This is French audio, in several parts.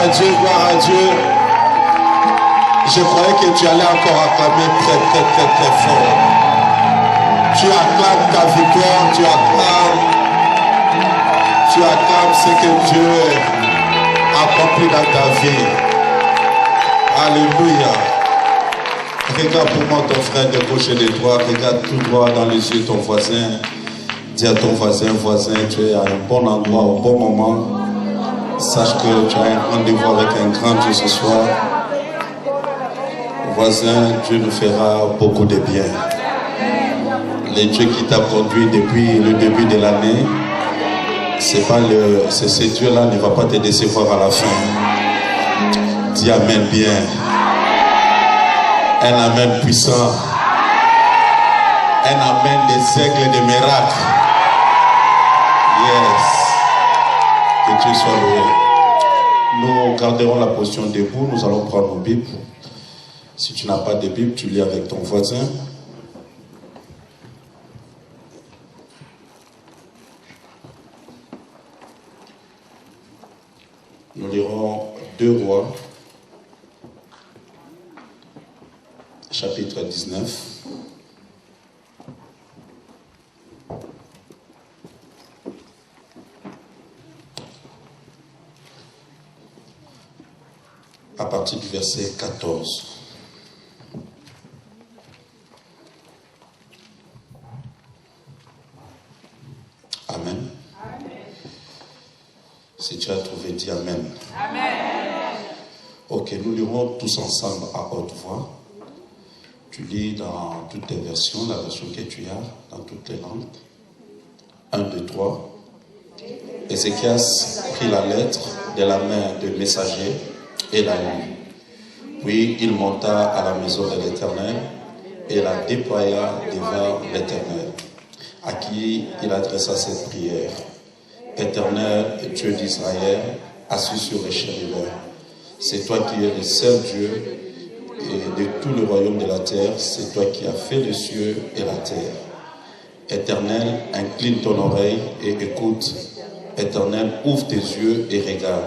à Dieu, gloire à Dieu. Je croyais que tu allais encore acclamer très fort. Tu acclames ta victoire, tu acclames ce que Dieu a accompli dans ta vie. Alléluia. Regarde pour moi ton frère de gauche et de droite. Regarde tout droit dans les yeux ton voisin. Dis à ton voisin, tu es à un bon endroit, au bon moment. Sache que tu as un rendez-vous avec un grand Dieu ce soir. Voisin, Dieu nous fera beaucoup de bien. Les dieux qui t'a conduit depuis le début de l'année, ce Dieu-là ne va pas te décevoir à la fin. Dis amen bien. Un amen puissant. Un amen des aigles des miracles. Yes. Que Dieu soit loué. Nous garderons la position debout. Nous allons prendre nos Bibles. Si tu n'as pas de Bible, tu lis avec ton voisin. Nous lirons 2 Rois, chapitre 19. À partir du verset 14. Amen. Si tu as trouvé, dis Amen. Amen. Ok, nous lirons tous ensemble à haute voix. Tu lis dans toutes tes versions, la version que tu as, dans toutes les langues. 1, 2, 3. Ézéchias prit la lettre de la main du messager et la lut. Puis il monta à la maison de l'Éternel et la déploya devant l'Éternel, à qui il adressa cette prière. Éternel, Dieu d'Israël, assis sur les chérubins, c'est toi qui es le seul Dieu et de tout le royaume de la terre, c'est toi qui as fait les cieux et la terre. Éternel, incline ton oreille et écoute. Éternel, ouvre tes yeux et regarde.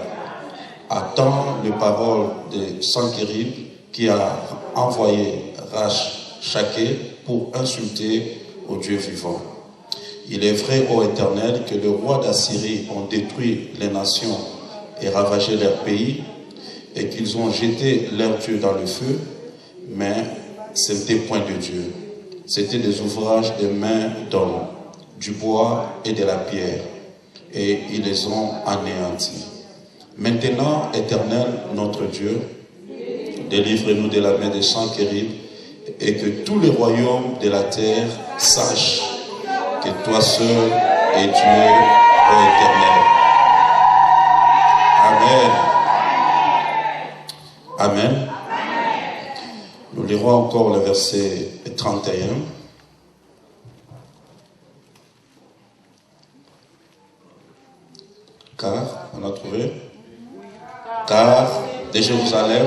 Attends les paroles de Sanchérib qui a envoyé Rabshakeh pour insulter au Dieu vivant. Il est vrai, ô Éternel, que les rois d'Assyrie ont détruit les nations et ravagé leur pays, et qu'ils ont jeté leur Dieu dans le feu, mais ce n'était point de Dieu. C'était des ouvrages de mains d'hommes, du bois et de la pierre, et ils les ont anéantis. Maintenant, Éternel, notre Dieu, délivre-nous de la main des Sanchérib, et que tous les royaumes de la terre sachent que toi seul es Dieu, ô Éternel. Amen. Amen. Nous lirons encore le verset 31. Car, on a trouvé? Car de Jérusalem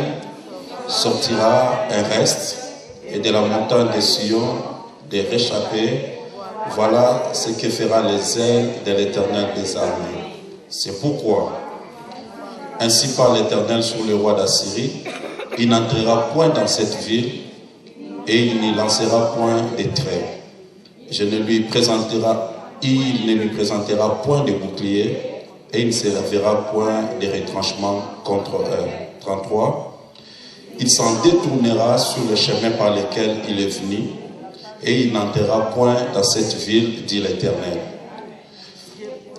sortira un reste, et de la montagne de Sion des réchappés. Voilà ce que fera les ailes de l'Éternel des armées. C'est pourquoi, ainsi parle l'Éternel sur le roi d'Assyrie, il n'entrera point dans cette ville et il n'y lancera point de traits. Il ne lui présentera point de bouclier et il ne servira point de retranchement contre eux. 33. Il s'en détournera sur le chemin par lequel il est venu et il n'entrera point dans cette ville, dit l'Éternel.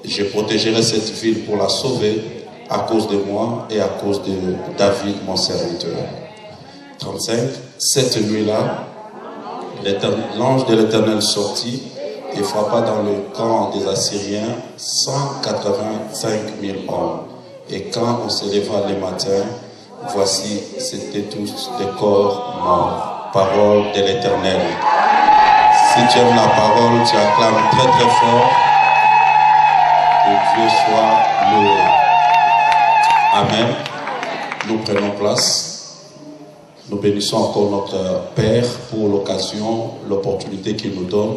Je protégerai cette ville pour la sauver à cause de moi et à cause de David, mon serviteur. 35. Cette nuit-là, l'ange de l'Éternel sortit et frappa dans le camp des Assyriens 185 000 hommes. Et quand on se leva le matin, voici, c'étaient tous des corps morts. Parole de l'Éternel. Si tu aimes la parole, tu acclames très très fort. Que Dieu soit loué. Amen. Nous prenons place. Nous bénissons encore notre Père pour l'occasion, l'opportunité qu'il nous donne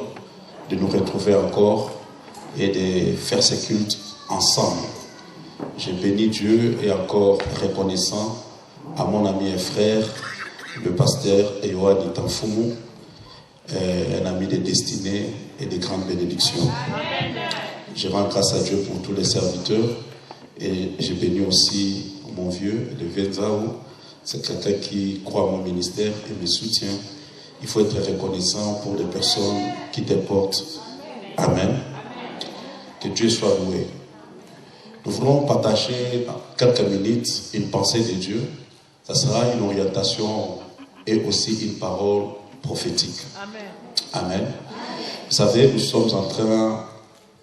de nous retrouver encore et de faire ce culte ensemble. Je bénis Dieu et encore reconnaissant à mon ami et frère, le pasteur Eyoan Itanfumu, un ami de destinée et de grandes bénédictions. Je rends grâce à Dieu pour tous les serviteurs et je bénis aussi mon vieux, le Venzaou, secrétaire qui croit à mon ministère et me soutient. Il faut être reconnaissant pour les personnes qui te portent. Amen. Que Dieu soit loué. Nous voulons partager quelques minutes une pensée de Dieu. Ça sera une orientation et aussi une parole prophétique. Amen. Amen. Vous savez, nous sommes en train,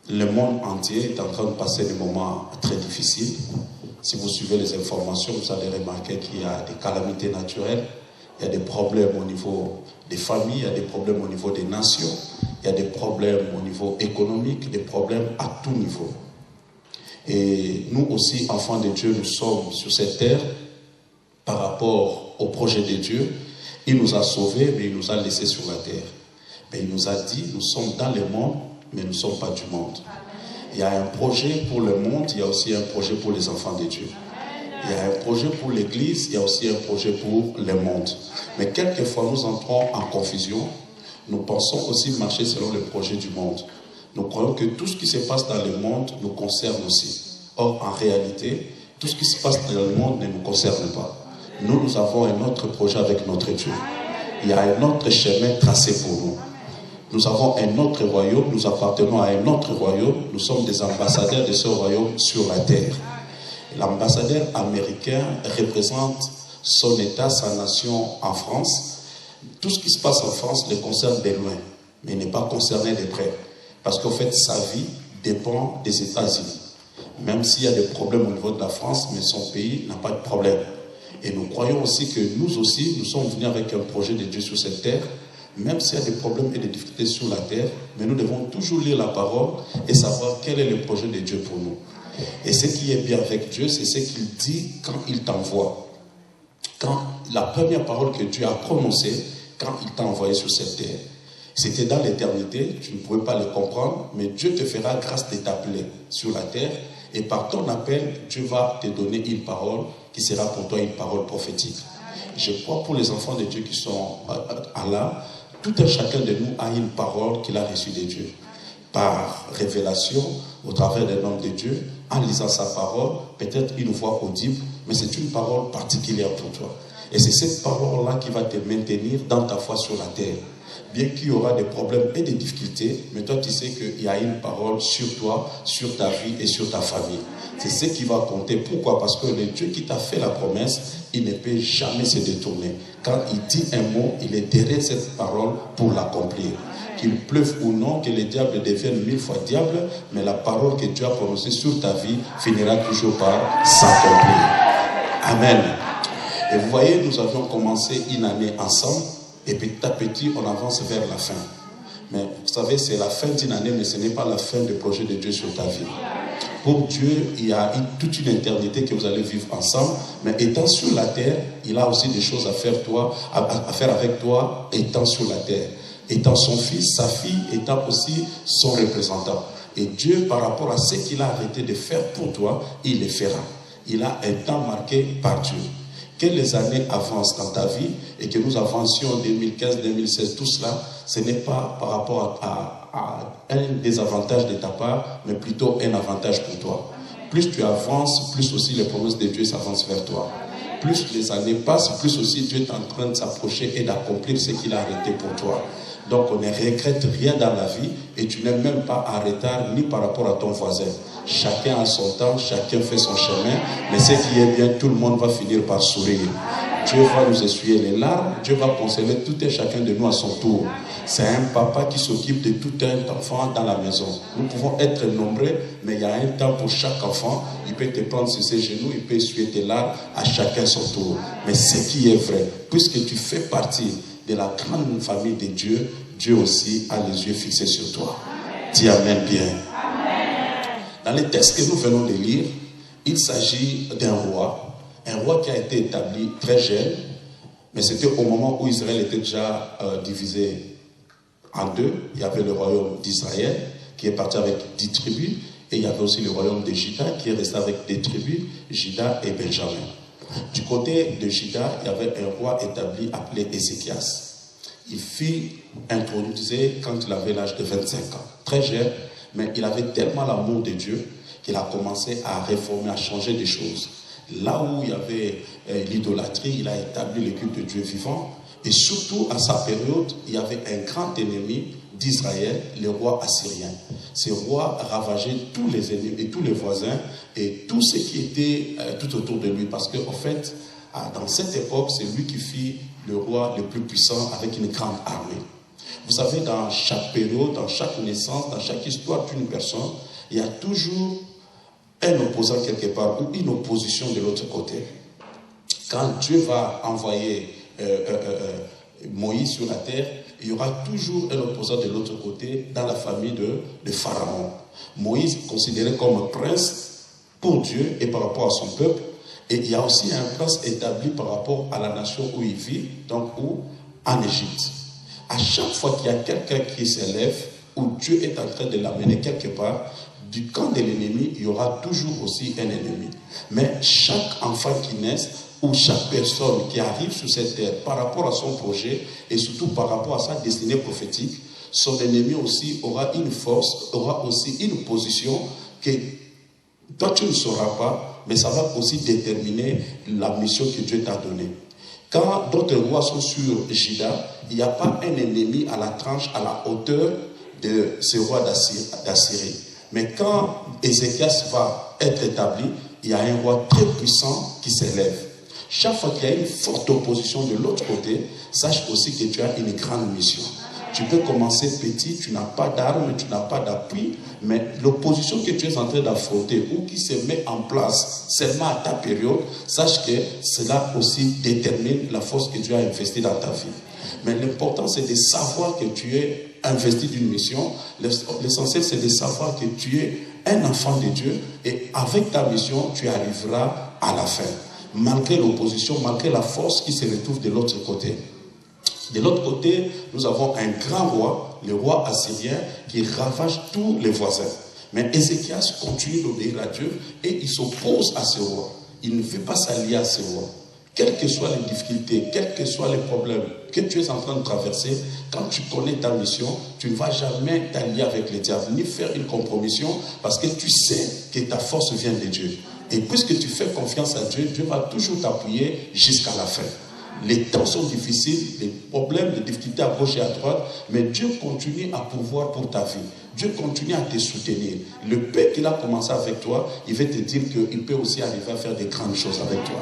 le monde entier est en train de passer des moments très difficiles. Si vous suivez les informations, vous allez remarquer qu'il y a des calamités naturelles, il y a des problèmes au niveau des familles, il y a des problèmes au niveau des nations, il y a des problèmes au niveau économique, des problèmes à tout niveau. Et nous aussi, enfants de Dieu, nous sommes sur cette terre par rapport au projet de Dieu. Il nous a sauvés, mais il nous a laissés sur la terre. Mais il nous a dit, nous sommes dans le monde, mais nous ne sommes pas du monde. Il y a un projet pour le monde, il y a aussi un projet pour les enfants de Dieu. Il y a un projet pour l'Église, il y a aussi un projet pour le monde. Mais quelquefois, nous entrons en confusion. Nous pensons aussi marcher selon le projet du monde. Nous croyons que tout ce qui se passe dans le monde nous concerne aussi. Or, en réalité, tout ce qui se passe dans le monde ne nous concerne pas. Nous avons un autre projet avec notre Dieu. Il y a un autre chemin tracé pour nous. Nous avons un autre royaume, nous appartenons à un autre royaume. Nous sommes des ambassadeurs de ce royaume sur la terre. L'ambassadeur américain représente son État, sa nation en France. Tout ce qui se passe en France le concerne de loin, mais n'est pas concerné de près. Parce qu'en fait, sa vie dépend des États-Unis. Même s'il y a des problèmes au niveau de la France, mais son pays n'a pas de problème. Et nous croyons aussi que nous aussi, nous sommes venus avec un projet de Dieu sur cette terre, même s'il y a des problèmes et des difficultés sur la terre, mais nous devons toujours lire la parole et savoir quel est le projet de Dieu pour nous. Et ce qui est bien avec Dieu, c'est ce qu'il dit quand il t'envoie. Quand la première parole que Dieu a prononcée, quand il t'a envoyé sur cette terre. C'était dans l'éternité, tu ne pouvais pas le comprendre, mais Dieu te fera grâce de t'appeler sur la terre. Et par ton appel, Dieu va te donner une parole qui sera pour toi une parole prophétique. Je crois pour les enfants de Dieu qui sont là, tout un chacun de nous a une parole qu'il a reçue de Dieu. Par révélation, au travers d'un homme de Dieu, en lisant sa parole, peut-être une voix audible, mais c'est une parole particulière pour toi. Et c'est cette parole-là qui va te maintenir dans ta foi sur la terre. Bien qu'il y aura des problèmes et des difficultés, mais toi tu sais qu'il y a une parole sur toi, sur ta vie et sur ta famille. C'est ce qui va compter. Pourquoi? Parce que le Dieu qui t'a fait la promesse, il ne peut jamais se détourner. Quand il dit un mot, il est derrière cette parole pour l'accomplir. Qu'il pleuve ou non, que le diable devienne 1000 fois diable, mais la parole que Dieu a prononcée sur ta vie finira toujours par s'accomplir. Amen. Et vous voyez, nous avions commencé une année ensemble, et petit à petit, on avance vers la fin. Mais vous savez, c'est la fin d'une année, mais ce n'est pas la fin du projet de Dieu sur ta vie. Pour Dieu, il y a toute une éternité que vous allez vivre ensemble, mais étant sur la terre, il a aussi des choses à faire avec toi, étant sur la terre. Étant son fils, sa fille, étant aussi son représentant. Et Dieu, par rapport à ce qu'il a arrêté de faire pour toi, il le fera. Il a un temps marqué par Dieu. Que les années avancent dans ta vie et que nous avancions en 2015, 2016, tout cela, ce n'est pas par rapport à un désavantage de ta part, mais plutôt un avantage pour toi. Plus tu avances, plus aussi les promesses de Dieu s'avancent vers toi. Plus les années passent, plus aussi Dieu est en train de s'approcher et d'accomplir ce qu'il a arrêté pour toi. Donc on ne regrette rien dans la vie et tu n'es même pas en retard ni par rapport à ton voisin. Chacun a son temps, chacun fait son chemin, mais ce qui est bien, tout le monde va finir par sourire. Dieu va nous essuyer les larmes, Dieu va consoler tout et chacun de nous à son tour. C'est un papa qui s'occupe de tout un enfant dans la maison. Nous pouvons être nombreux, mais il y a un temps pour chaque enfant. Il peut te prendre sur ses genoux, il peut essuyer tes larmes, à chacun son tour. Mais ce qui est vrai, puisque tu fais partie de la grande famille de Dieu, Dieu aussi a les yeux fixés sur toi. Dis Amen bien. Dans les textes que nous venons de lire, il s'agit d'un roi. Un roi qui a été établi très jeune, mais c'était au moment où Israël était déjà divisé en deux. Il y avait le royaume d'Israël qui est parti avec 10 tribus. Et il y avait aussi le royaume de Juda qui est resté avec des tribus, Juda et Benjamin. Du côté de Juda, il y avait un roi établi appelé Ézéchias. Il fut intronisé quand il avait l'âge de 25 ans. Très jeune, mais il avait tellement l'amour de Dieu qu'il a commencé à réformer, à changer des choses. Là où il y avait l'idolâtrie, il a établi le culte de Dieu vivant. Et surtout, à sa période, il y avait un grand ennemi d'Israël, le roi assyrien. Ce roi ravageait tous les ennemis et tous les voisins et tout ce qui était tout autour de lui. Parce qu'en fait, dans cette époque, c'est lui qui fit le roi le plus puissant avec une grande armée. Vous savez, dans chaque période, dans chaque naissance, dans chaque histoire d'une personne, il y a toujours un opposant quelque part ou une opposition de l'autre côté. Quand Dieu va envoyer Moïse sur la terre, il y aura toujours un opposant de l'autre côté dans la famille de Pharaon. Moïse considéré comme prince pour Dieu et par rapport à son peuple. Et il y a aussi un prince établi par rapport à la nation où il vit, donc en Égypte. À chaque fois qu'il y a quelqu'un qui s'élève, où Dieu est en train de l'amener quelque part, du camp de l'ennemi, il y aura toujours aussi un ennemi. Mais chaque enfant qui naît, ou chaque personne qui arrive sur cette terre, par rapport à son projet, et surtout par rapport à sa destinée prophétique, son ennemi aussi aura une force, aura aussi une position que toi tu ne sauras pas, mais ça va aussi déterminer la mission que Dieu t'a donnée. Quand d'autres rois sont sur Juda, il n'y a pas un ennemi à la tranche, à la hauteur de ce roi d'Assyrie. Mais quand Ézéchias va être établi, il y a un roi très puissant qui s'élève. Chaque fois qu'il y a une forte opposition de l'autre côté, sache aussi que tu as une grande mission. Tu peux commencer petit, tu n'as pas d'armes, tu n'as pas d'appui, mais l'opposition que tu es en train d'affronter ou qui se met en place seulement à ta période, sache que cela aussi détermine la force que tu as investie dans ta vie. Mais l'important, c'est de savoir que tu es investi d'une mission. L'essentiel, c'est de savoir que tu es un enfant de Dieu et avec ta mission, tu arriveras à la fin. Malgré l'opposition, malgré la force qui se retrouve de l'autre côté. De l'autre côté, nous avons un grand roi, le roi assyrien, qui ravage tous les voisins. Mais Ézéchias continue d'obéir à Dieu et il s'oppose à ce roi. Il ne veut pas s'allier à ce roi. Quelles que soient les difficultés, quels que soient les problèmes que tu es en train de traverser, quand tu connais ta mission, tu ne vas jamais t'allier avec le diable, ni faire une compromission, parce que tu sais que ta force vient de Dieu. Et puisque tu fais confiance à Dieu, Dieu va toujours t'appuyer jusqu'à la fin. Les temps sont difficiles, les problèmes, les difficultés à gauche et à droite, mais Dieu continue à pourvoir pour ta vie. Dieu continue à te soutenir. Le Père qu'il a commencé avec toi, il va te dire qu'il peut aussi arriver à faire des grandes choses avec toi.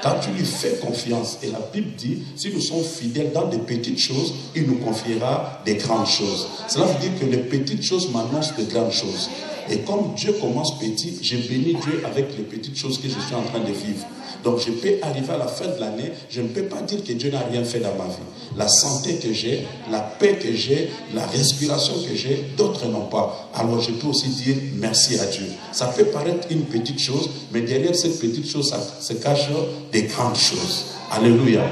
Quand tu lui fais confiance, et la Bible dit, si nous sommes fidèles dans des petites choses, il nous confiera des grandes choses. Cela veut dire que les petites choses m'annoncent de grandes choses. Et comme Dieu commence petit, je bénis Dieu avec les petites choses que je suis en train de vivre. Donc je peux arriver à la fin de l'année, je ne peux pas dire que Dieu n'a rien fait dans ma vie. La santé que j'ai, la paix que j'ai, la respiration que j'ai, d'autres n'ont pas. Alors je peux aussi dire merci à Dieu. Ça peut paraître une petite chose, mais derrière cette petite chose, ça se cache des grandes choses. Alléluia.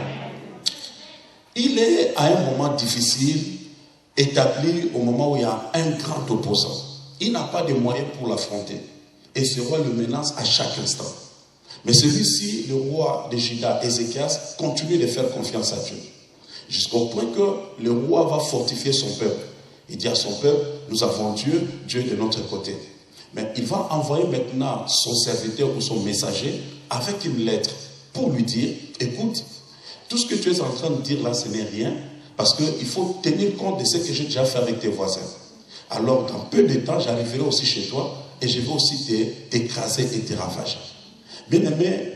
Il est à un moment difficile, établi au moment où il y a un grand opposant. Il n'a pas de moyens pour l'affronter. Et ce roi le menace à chaque instant. Mais celui-ci, le roi de Juda, Ézéchias, continue de faire confiance à Dieu. Jusqu'au point que le roi va fortifier son peuple. Il dit à son peuple, nous avons Dieu, Dieu est de notre côté. Mais il va envoyer maintenant son serviteur ou son messager avec une lettre pour lui dire, écoute, tout ce que tu es en train de dire là, ce n'est rien, parce qu'il faut tenir compte de ce que j'ai déjà fait avec tes voisins. Alors, dans peu de temps, j'arriverai aussi chez toi et je vais aussi t'écraser et te ravager. Bien aimé,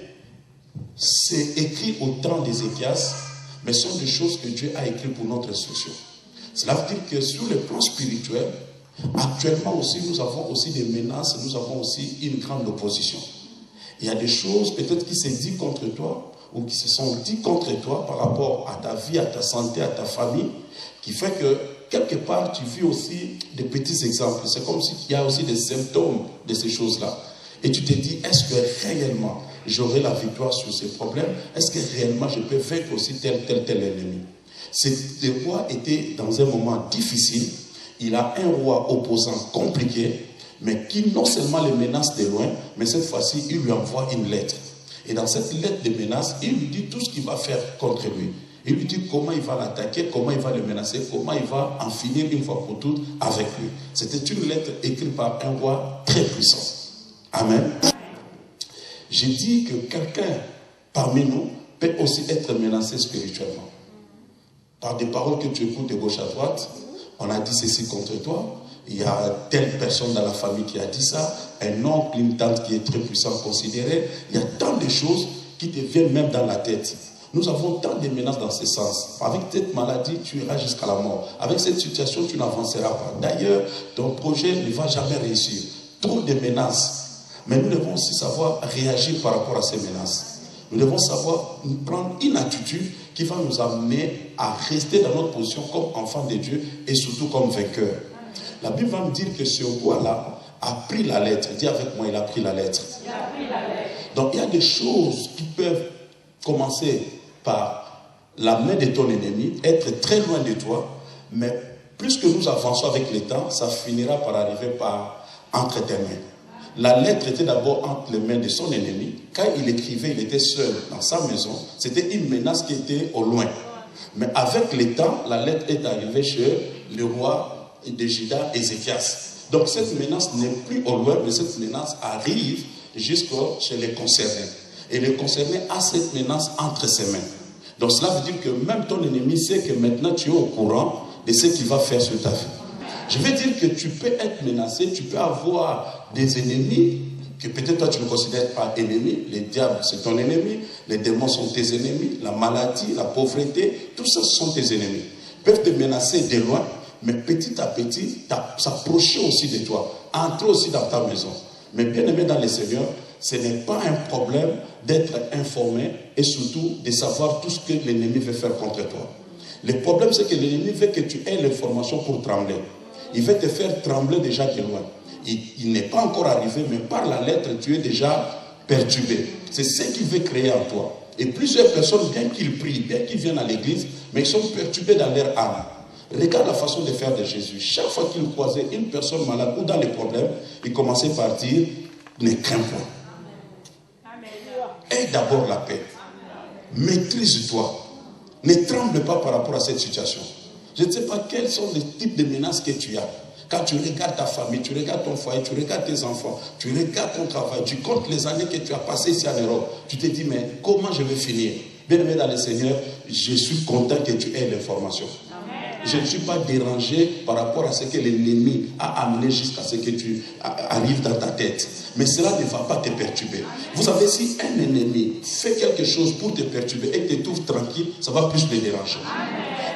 c'est écrit au temps d'Ézéchias, mais ce sont des choses que Dieu a écrites pour notre instruction. Cela veut dire que sur le plan spirituel, actuellement aussi, nous avons aussi des menaces, nous avons aussi une grande opposition. Il y a des choses peut-être qui se disent contre toi, ou qui se sont dites contre toi par rapport à ta vie, à ta santé, à ta famille, qui fait que quelque part, tu vis aussi des petits exemples. C'est comme s'il y a aussi des symptômes de ces choses-là. Et tu te dis, est-ce que réellement j'aurai la victoire sur ces problèmes? Est-ce que réellement je peux vaincre aussi tel ennemi? Ce roi était dans un moment difficile. Il a un roi opposant compliqué. mais qui non seulement les menace de loin, mais cette fois-ci, il lui envoie une lettre. Et dans cette lettre de menace, il lui dit tout ce qu'il va faire contre lui. Il lui dit comment il va l'attaquer, comment il va le menacer, comment il va en finir une fois pour toutes avec lui. C'était une lettre écrite par un roi très puissant. Amen. J'ai dit que quelqu'un parmi nous peut aussi être menacé spirituellement. Par des paroles que tu écoutes de gauche à droite, on a dit ceci contre toi, il y a telle personne dans la famille qui a dit ça, un oncle, une tante qui est très puissant considéré, il y a tant de choses qui te viennent même dans la tête. Nous avons tant de menaces dans ce sens. Avec cette maladie, tu iras jusqu'à la mort. Avec cette situation, tu n'avanceras pas. D'ailleurs, ton projet ne va jamais réussir. Trop de menaces. Mais nous devons aussi savoir réagir par rapport à ces menaces. Nous devons savoir prendre une attitude qui va nous amener à rester dans notre position comme enfants de Dieu et surtout comme vainqueurs. La Bible va me dire que ce roi-là a pris la lettre. Dis avec moi, il a pris la lettre. Il a pris la lettre. Donc il y a des choses qui peuvent commencer par la main de ton ennemi, être très loin de toi, mais plus que nous avançons avec le temps, ça finira par arriver entre tes mains. La lettre était d'abord entre les mains de son ennemi. Quand il écrivait, il était seul dans sa maison. C'était une menace qui était au loin. Mais avec le temps, la lettre est arrivée chez le roi de Juda, Ézéchias. Donc cette menace n'est plus au loin, mais cette menace arrive jusqu'à chez les concernés. Et le concerné a cette menace entre ses mains. Donc cela veut dire que même ton ennemi sait que maintenant tu es au courant de ce qu'il va faire sur ta vie. Je veux dire que tu peux être menacé, tu peux avoir des ennemis que peut-être toi tu ne considères pas ennemis. Les diables c'est ton ennemi, les démons sont tes ennemis, la maladie, la pauvreté, tout ça sont tes ennemis. Ils peuvent te menacer de loin, mais petit à petit s'approcher aussi de toi, entrer aussi dans ta maison. Mais bien aimé dans le Seigneur, ce n'est pas un problème d'être informé et surtout de savoir tout ce que l'ennemi veut faire contre toi. Le problème, c'est que l'ennemi veut que tu aies l'information pour trembler. Il veut te faire trembler déjà de loin. Il n'est pas encore arrivé, mais par la lettre, tu es déjà perturbé. C'est ce qu'il veut créer en toi. Et plusieurs personnes, bien qu'ils prient, bien qu'ils viennent à l'église, mais ils sont perturbés dans leur âme. Regarde la façon de faire de Jésus. Chaque fois qu'il croisait une personne malade ou dans les problèmes, il commençait par dire, ne crains point. Aie d'abord la paix. Maîtrise-toi. Ne tremble pas par rapport à cette situation. Je ne sais pas quels sont les types de menaces que tu as. Quand tu regardes ta famille, tu regardes ton foyer, tu regardes tes enfants, tu regardes ton travail, tu comptes les années que tu as passées ici en Europe, tu te dis, mais comment je vais finir? Bien aimé dans le Seigneur, je suis content que tu aies l'information. Je ne suis pas dérangé par rapport à ce que l'ennemi a amené jusqu'à ce que tu arrives dans ta tête. Mais cela ne va pas te perturber. Vous savez, si un ennemi fait quelque chose pour te perturber et te trouve tranquille, ça va plus te déranger.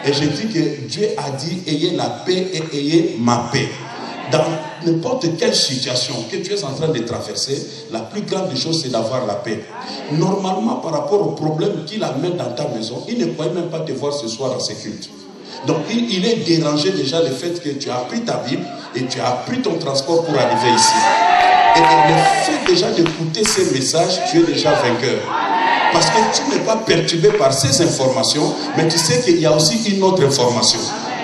Et je dis que Dieu a dit, ayez la paix et ayez ma paix. Dans n'importe quelle situation que tu es en train de traverser, la plus grande des choses, c'est d'avoir la paix. Normalement, par rapport au problème qu'il amène dans ta maison, il ne croyait même pas te voir ce soir dans ce culte. Donc il est dérangé déjà le fait que tu as pris ta Bible et tu as pris ton transport pour arriver ici. Et le fait déjà d'écouter ces messages, tu es déjà vainqueur. Parce que tu n'es pas perturbé par ces informations, mais tu sais qu'il y a aussi une autre information.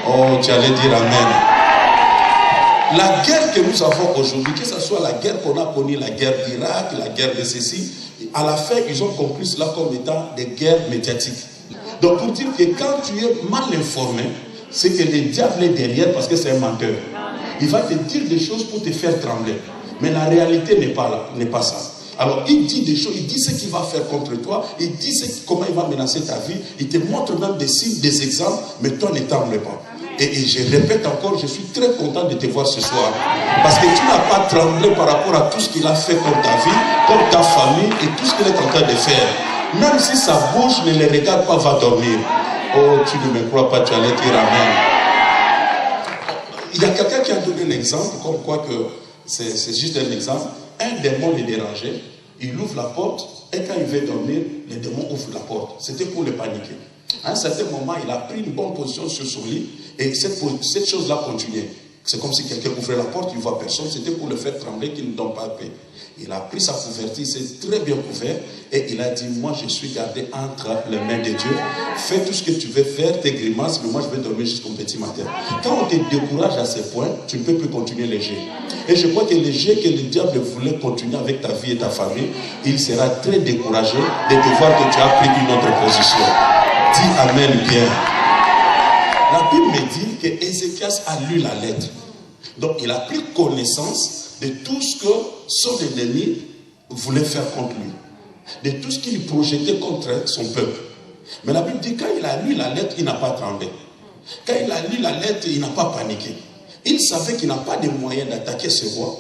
Oh, tu allais dire Amen. La guerre que nous avons aujourd'hui, que ce soit la guerre qu'on a connue, la guerre d'Irak, la guerre de ceci, à la fin, ils ont compris cela comme étant des guerres médiatiques. Donc pour dire que quand tu es mal informé, c'est que le diable est derrière parce que c'est un menteur. Il va te dire des choses pour te faire trembler. Mais la réalité n'est pas là, n'est pas ça. Alors il dit des choses, il dit ce qu'il va faire contre toi, il dit comment il va menacer ta vie, il te montre même des signes, des exemples, mais toi ne tremble pas. Et je répète encore, je suis très content de te voir ce soir. Parce que tu n'as pas tremblé par rapport à tout ce qu'il a fait comme ta vie, comme ta famille et tout ce qu'il est en train de faire. Même si sa bouche ne les regarde pas, va dormir. Oh, tu ne me crois pas, tu allais dire Amen. Il y a quelqu'un qui a donné un exemple, comme quoi que c'est juste un exemple. Un démon le dérangeait, il ouvre la porte, et quand il veut dormir, le démon ouvre la porte. C'était pour le paniquer. À un certain moment, il a pris une bonne position sur son lit, et cette chose-là continuait. C'est comme si quelqu'un ouvrait la porte, il ne voit personne. C'était pour le faire trembler qu'il ne donne pas paix. Il a pris sa couverture, il s'est très bien couvert et il a dit, moi je suis gardé entre les mains de Dieu. Fais tout ce que tu veux faire, tes grimaces, mais moi je vais dormir jusqu'au petit matin. Quand on te décourage à ce point, tu ne peux plus continuer les jeux. Et je crois que les jeux que le diable voulait continuer avec ta vie et ta famille, il sera très découragé de te voir que tu as pris une autre position. Dis Amen bien. La Bible me dit que Ézéchias a lu la lettre. Donc il a pris connaissance de tout ce que son ennemi voulait faire contre lui. De tout ce qu'il projetait contre son peuple. Mais la Bible dit que quand il a lu la lettre, il n'a pas tremblé. Quand il a lu la lettre, il n'a pas paniqué. Il savait qu'il n'a pas de moyens d'attaquer ce roi.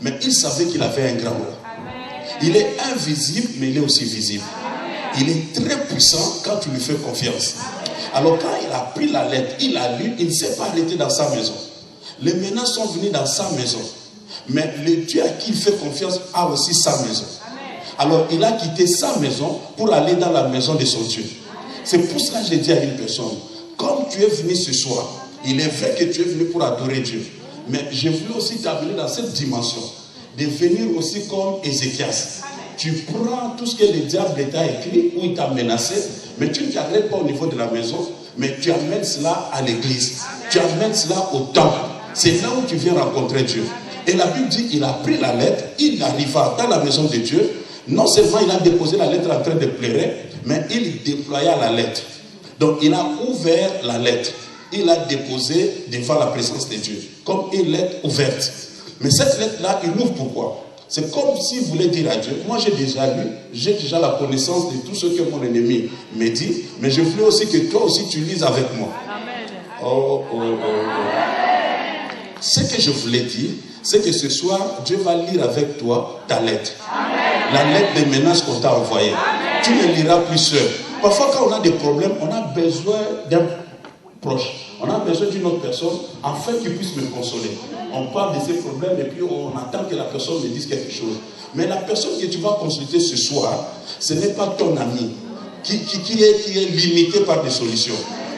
Mais il savait qu'il avait un grand roi. Il est invisible, mais il est aussi visible. Il est très puissant quand tu lui fais confiance. Alors quand il a pris la lettre, il a lu, il ne s'est pas arrêté dans sa maison. Les menaces sont venues dans sa maison. Mais le Dieu à qui il fait confiance a aussi sa maison. Alors il a quitté sa maison pour aller dans la maison de son Dieu. C'est pour cela que j'ai dit à une personne, comme tu es venu ce soir, il est vrai que tu es venu pour adorer Dieu. Mais je voulais aussi t'amener dans cette dimension, de venir aussi comme Ézéchias. Tu prends tout ce que le diable t'a écrit ou il t'a menacé, mais tu ne t'arrêtes pas au niveau de la maison, mais tu amènes cela à l'église. Tu amènes cela au temple. C'est là où tu viens rencontrer Dieu. Et la Bible dit qu'il a pris la lettre, il arriva dans la maison de Dieu. Non seulement il a déposé la lettre en train de pleurer, mais il déploya la lettre. Donc il a ouvert la lettre. Il a déposé devant la présence de Dieu, comme une lettre ouverte. Mais cette lettre-là, il ouvre pourquoi? C'est comme s'il voulait dire à Dieu, moi j'ai déjà lu, j'ai déjà la connaissance de tout ce que mon ennemi me dit, mais je voulais aussi que toi aussi tu lises avec moi. Amen. Ce que je voulais dire, c'est que ce soir, Dieu va lire avec toi ta lettre. Amen. La lettre des menaces qu'on t'a envoyée. Tu ne liras plus seul. Parfois, quand on a des problèmes, on a besoin d'un proche. On a besoin d'une autre personne afin qu'il puisse me consoler. On parle de ces problèmes et puis on attend que la personne me dise quelque chose. Mais la personne que tu vas consulter ce soir, ce n'est pas ton ami qui est limité par des solutions.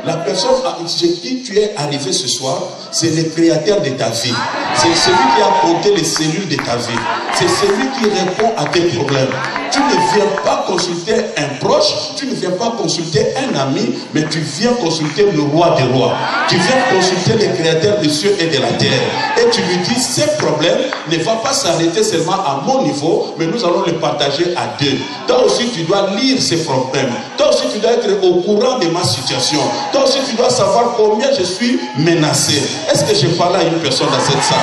La personne chez qui tu es arrivé ce soir, c'est le créateur de ta vie. C'est celui qui a compté les cellules de ta vie. C'est celui qui répond à tes problèmes. Tu ne viens pas consulter un proche, tu ne viens pas consulter un ami, mais tu viens consulter le roi des rois. Tu viens consulter le créateur des cieux et de la terre. Et tu lui dis, ces problèmes ne vont pas s'arrêter seulement à mon niveau, mais nous allons les partager à deux. Toi aussi, tu dois lire ces problèmes. Toi aussi, tu dois être au courant de ma situation. Toi aussi, tu dois savoir combien je suis menacé. Est-ce que je parle à une personne dans cette salle?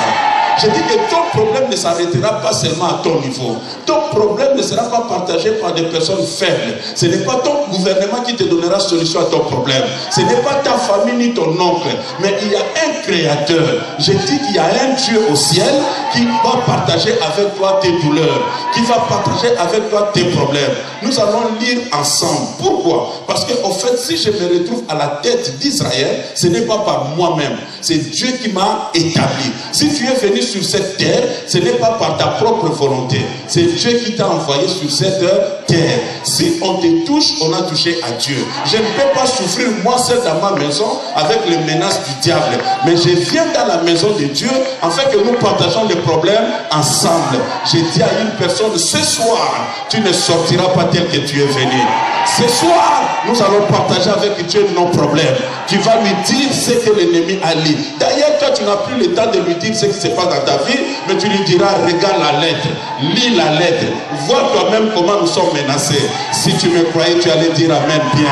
Je dis que ton problème ne s'arrêtera pas seulement à ton niveau. Ton problème ne sera pas partagé par des personnes faibles. Ce n'est pas ton gouvernement qui te donnera solution à ton problème. Ce n'est pas ta famille ni ton oncle. Mais il y a un créateur. Je dis qu'il y a un Dieu au ciel qui va partager avec toi tes douleurs. Qui va partager avec toi tes problèmes. Nous allons lire ensemble. Pourquoi? Parce qu'en fait, si je me retrouve à la tête d'Israël, ce n'est pas par moi-même. C'est Dieu qui m'a établi. Si tu es venu sur cette terre, ce n'est pas par ta propre volonté. C'est Dieu qui t'a envoyé sur cette terre. Si on te touche, on a touché à Dieu. Je ne peux pas souffrir moi seul dans ma maison avec les menaces du diable. Mais je viens dans la maison de Dieu afin que nous partageons les problèmes ensemble. J'ai dit à une personne, ce soir, tu ne sortiras pas tel que tu es venu. Ce soir, nous allons partager avec Dieu nos problèmes. Tu vas lui dire ce que l'ennemi a lu. D'ailleurs, toi, tu n'as plus le temps de lui dire ce qui se passe dans ta vie, mais tu lui diras, regarde la lettre, lis la lettre, vois toi-même comment nous sommes menacés. Si tu me croyais, tu allais dire Amen bien.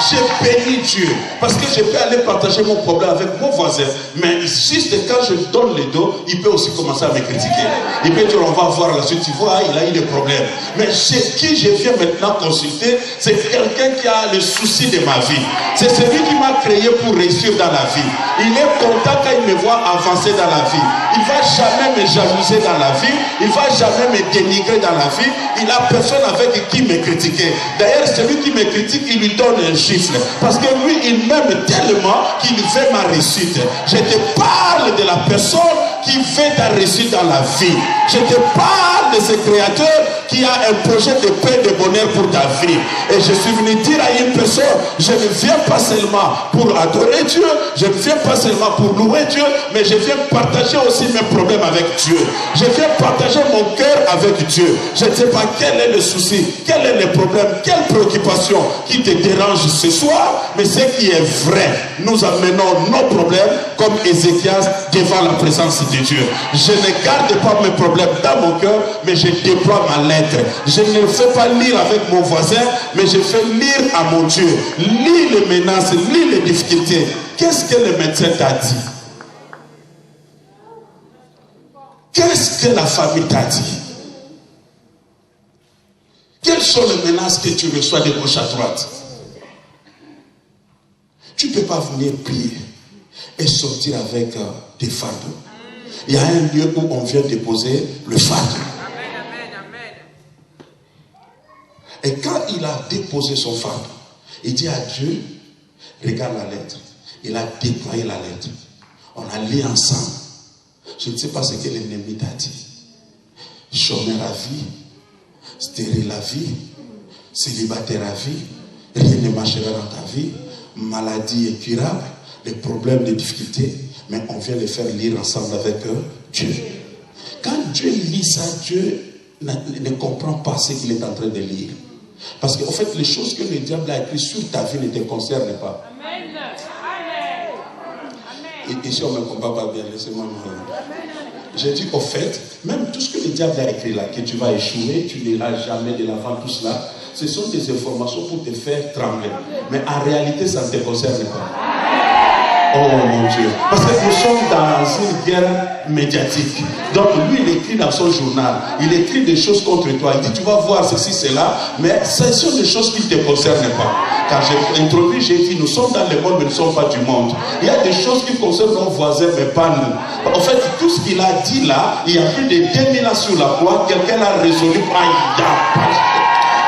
J'ai béni Dieu parce que je peux aller partager mon problème avec mon voisin, mais juste quand je donne le dos, il peut aussi commencer à me critiquer. Il peut dire, on va voir la suite, tu vois, il a eu des problèmes. Mais chez qui je viens maintenant consulter, c'est quelqu'un qui a le souci de ma vie. C'est celui qui m'a créé pour réussir dans la vie. Il est content quand il me voit avancer dans la vie. Il ne va jamais me jalouser dans la vie. Il ne va jamais me dénigrer dans la vie. Il n'a personne avec qui me critiquer. D'ailleurs, celui qui me critique, il lui donne un gifle. Parce que lui, il m'aime tellement qu'il veut ma réussite. Je te parle de la personne qui fait ta réussite dans la vie. Je te parle de ce créateur qui a un projet de paix et de bonheur pour ta vie. Et je suis venu dire à une personne, je ne viens pas seulement pour adorer Dieu, je ne viens pas seulement pour louer Dieu, mais je viens partager aussi mes problèmes avec Dieu. Je viens partager mon cœur avec Dieu. Je ne sais pas quel est le souci, quel est le problème, quelle préoccupation qui te dérange ce soir, mais ce qui est vrai, nous amenons nos problèmes comme Ézéchias devant la présence de Dieu. Je ne garde pas mes problèmes dans mon cœur, mais je déploie ma lettre. Je ne fais pas lire avec mon voisin, mais je fais lire à mon Dieu. Lis les menaces, lis les difficultés. Qu'est-ce que le médecin t'a dit? Qu'est-ce que la famille t'a dit? Quelles sont les menaces que tu reçois de gauche à droite? Tu ne peux pas venir prier et sortir avec des fardeaux. Il y a un lieu où on vient déposer le fardeau. Et quand il a déposé son fardeau, il dit à Dieu, regarde la lettre. Il a déployé la lettre. On a lu ensemble. Je ne sais pas ce que l'ennemi t'a dit. Chômeur à vie, stérile à vie, célibataire à vie, rien ne marchera dans ta vie, maladie incurable, les problèmes, les difficultés, mais on vient les faire lire ensemble avec Dieu. Quand Dieu lit ça, Dieu ne comprend pas ce qu'il est en train de lire. Parce qu'en fait, les choses que le diable a écrites sur ta vie ne te concernent pas. Amen. Et ici, on ne me comprend pas bien. Laissez-moi me... J'ai dit, au fait, même tout ce que le diable a écrit là, que tu vas échouer, tu n'iras jamais de l'avant, tout cela, ce sont des informations pour te faire trembler. Mais en réalité, ça ne te concerne pas. Oh mon Dieu. Parce que nous sommes dans une guerre médiatique. Donc lui, il écrit dans son journal. Il écrit des choses contre toi. Il dit, tu vas voir ceci, cela. Mais ce sont des choses qui ne te concernent pas. Quand j'ai introduit, j'ai dit, nous sommes dans le monde, mais nous ne sommes pas du monde. Il y a des choses qui concernent nos voisins, mais pas nous. En fait, tout ce qu'il a dit là, il y a plus de 2000 ans sur la croix, quelqu'un l'a résolu par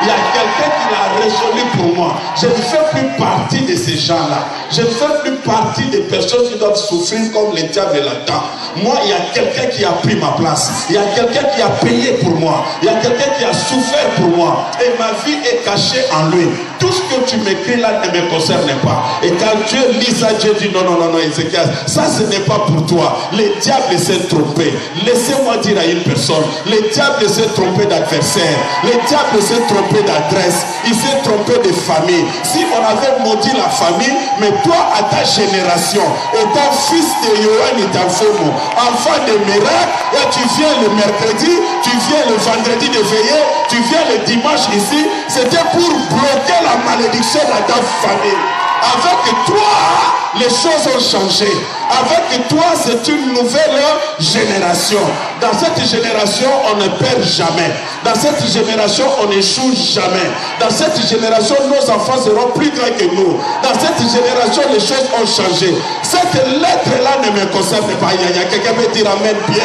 il y a quelqu'un qui l'a résolu pour moi. Je ne fais plus partie de ces gens-là. Je ne fais plus partie des personnes qui doivent souffrir comme les diables là-dedans. Moi, il y a quelqu'un qui a pris ma place. Il y a quelqu'un qui a payé pour moi. Il y a quelqu'un qui a souffert pour moi. Et ma vie est cachée en lui. Tout ce que tu m'écris là ne me concerne pas. Et quand Dieu lit ça, Dieu dit non, non, non, non, Ézéchias, ça ce n'est pas pour toi. Le diable s'est trompé. Laissez-moi dire à une personne, le diable s'est trompé d'adversaire. Le diable s'est trompé d'adresse. Il s'est trompé de famille. Si on avait maudit la famille, mais toi à ta génération, étant fils de Yohan et d'Alphomo, enfant de miracle, et tu viens le mercredi, tu viens le vendredi de veillée, tu viens le dimanche ici, c'était pour bloquer la malédiction dans ta famille. Avec toi, les choses ont changé. Avec toi, c'est une nouvelle génération. Dans cette génération, on ne perd jamais. Dans cette génération, on n'échoue jamais. Dans cette génération, nos enfants seront plus grands que nous. Dans cette génération, les choses ont changé. Cette lettre-là ne me concerne pas. Il y a quelqu'un qui peut dire Amen bien.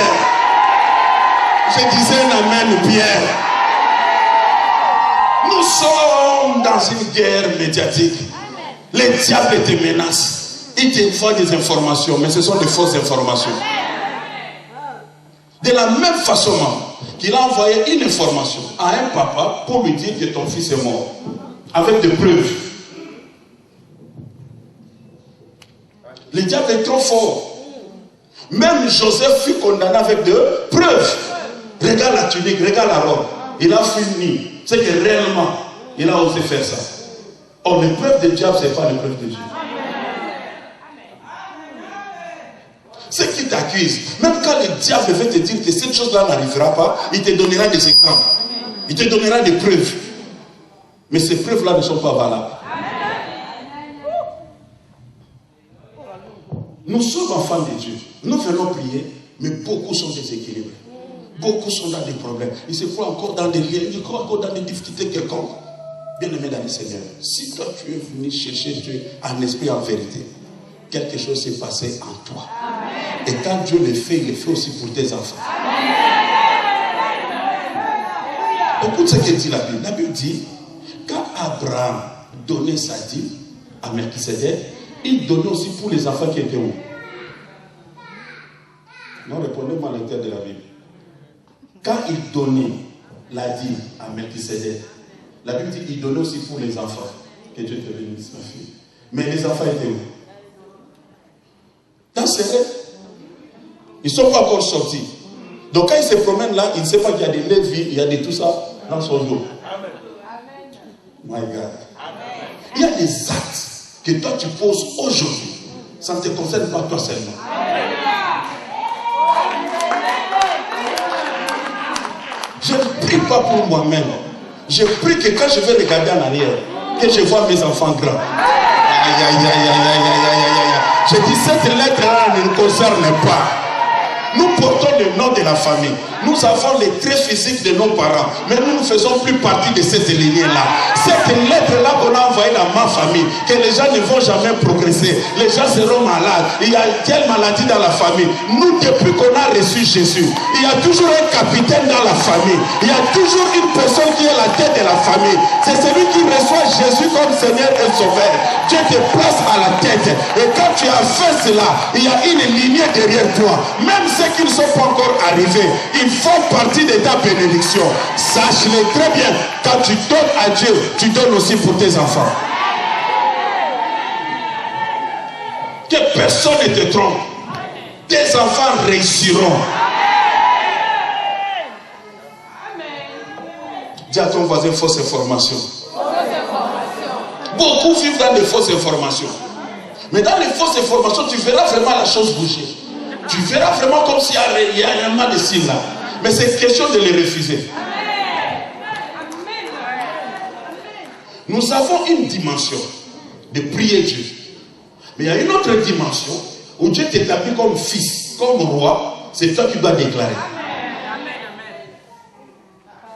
Je disais un Amen bien. Nous sommes dans une guerre médiatique. Les diables te menacent. Ils te font des informations, mais ce sont des fausses informations. De la même façon qu'il a envoyé une information à un papa pour lui dire que ton fils est mort. Avec des preuves. Le diable est trop fort. Même Joseph fut condamné avec des preuves. Regarde la tunique, regarde la robe. Il a fini. C'est que réellement, il a osé faire ça. Or, l'épreuve du diable, ce n'est pas l'épreuve de Dieu. Ceux qui t'accusent, même quand le diable veut te dire que cette chose-là n'arrivera pas, il te donnera des exemples. Il te donnera des preuves. Mais ces preuves-là ne sont pas valables. Nous sommes enfants de Dieu. Nous venons prier, mais beaucoup sont déséquilibrés. Beaucoup sont dans des problèmes. Ils se croient encore dans des liens, ils croient encore dans des difficultés quelconques. Bien-aimé dans le Seigneur, si toi tu es venu chercher Dieu en esprit, en vérité, quelque chose s'est passé en toi. Amen. Et quand Dieu le fait, il le fait aussi pour tes enfants. Amen. Écoute ce que dit la Bible. La Bible dit, quand Abraham donnait sa dîme à Melchisedec, il donnait aussi pour les enfants qui étaient où? Non, répondez-moi à l'intérieur de la Bible. Quand il donnait l'a dit à Melchisédek. La Bible dit qu'il donnait aussi pour les enfants. Que Dieu te bénisse, ma fille. Mais les enfants étaient où? Dans ses rêves. Ils ne sont pas encore sortis. Donc quand il se promène là, il ne sait pas qu'il y a des lévis, il y a de tout ça dans son dos. Amen. My God. Amen. Il y a des actes que toi tu poses aujourd'hui. Ça ne te concerne pas toi seulement. Amen. Je ne prie pas pour moi-même. Je prie que quand je vais regarder en arrière, que je vois mes enfants grands. Aïe, aïe, aïe, aïe, aïe, aïe, aïe, aïe. Je dis cette lettre-là ne nous concerne pas. Nous portons le nom de la famille. Nous avons les traits physiques de nos parents. Mais nous ne faisons plus partie de cette lignée-là. Cette lettre-là qu'on a envoyée dans ma famille, que les gens ne vont jamais progresser. Les gens seront malades. Il y a telle maladie dans la famille. Nous, depuis qu'on a reçu Jésus, il y a toujours un capitaine dans la famille. Il y a toujours une personne qui est la tête de la famille. C'est celui qui reçoit Jésus comme Seigneur et Sauveur. Dieu te place à la tête. Et quand tu as fait cela, il y a une lignée derrière toi. Même ceux qui ne sont pas encore arrivés, ils font partie de ta bénédiction. Sache-le très bien. Quand tu donnes à Dieu, tu donnes aussi pour tes enfants. Que personne ne te trompe. Tes enfants réussiront. Dis à ton voisin fausse information. Beaucoup vivent dans des fausses informations. Mais dans les fausses informations, tu verras vraiment la chose bouger. Tu verras vraiment comme s'il y a un mal de signes là. Mais c'est question de les refuser. Nous avons une dimension de prier Dieu. Mais il y a une autre dimension où Dieu t'établit comme fils, comme roi. C'est toi qui dois déclarer.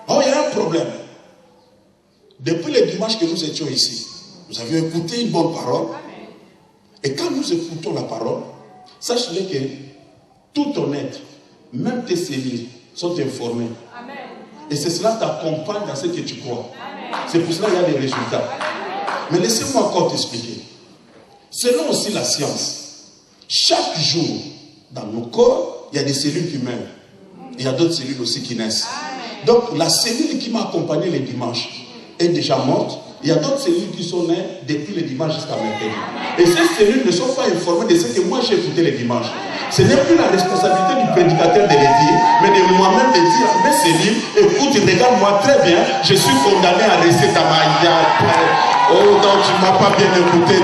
Oh, il y a un problème. Depuis le dimanche que nous étions ici, nous avions écouté une bonne parole. Et quand nous écoutons la parole, sache-le que tout ton être, même tes cellules, sont informées. Amen. Et c'est cela t'accompagne dans ce que tu crois. C'est pour cela qu'il y a des résultats. Mais laissez-moi encore t'expliquer. Selon aussi la science, chaque jour, dans nos corps, il y a des cellules qui meurent. Il y a d'autres cellules aussi qui naissent. Donc la cellule qui m'a accompagné le dimanche est déjà morte. Il y a d'autres cellules qui sont nées depuis le dimanche jusqu'à maintenant. Et ces cellules ne sont pas informées de ce que moi j'ai écouté le dimanche. Ce n'est plus la responsabilité du prédicateur de le dire, mais de moi-même de dire à mes cellules, écoute, regarde-moi très bien, je suis condamné à rester dans ma yard. Oh non, tu ne m'as pas bien écouté.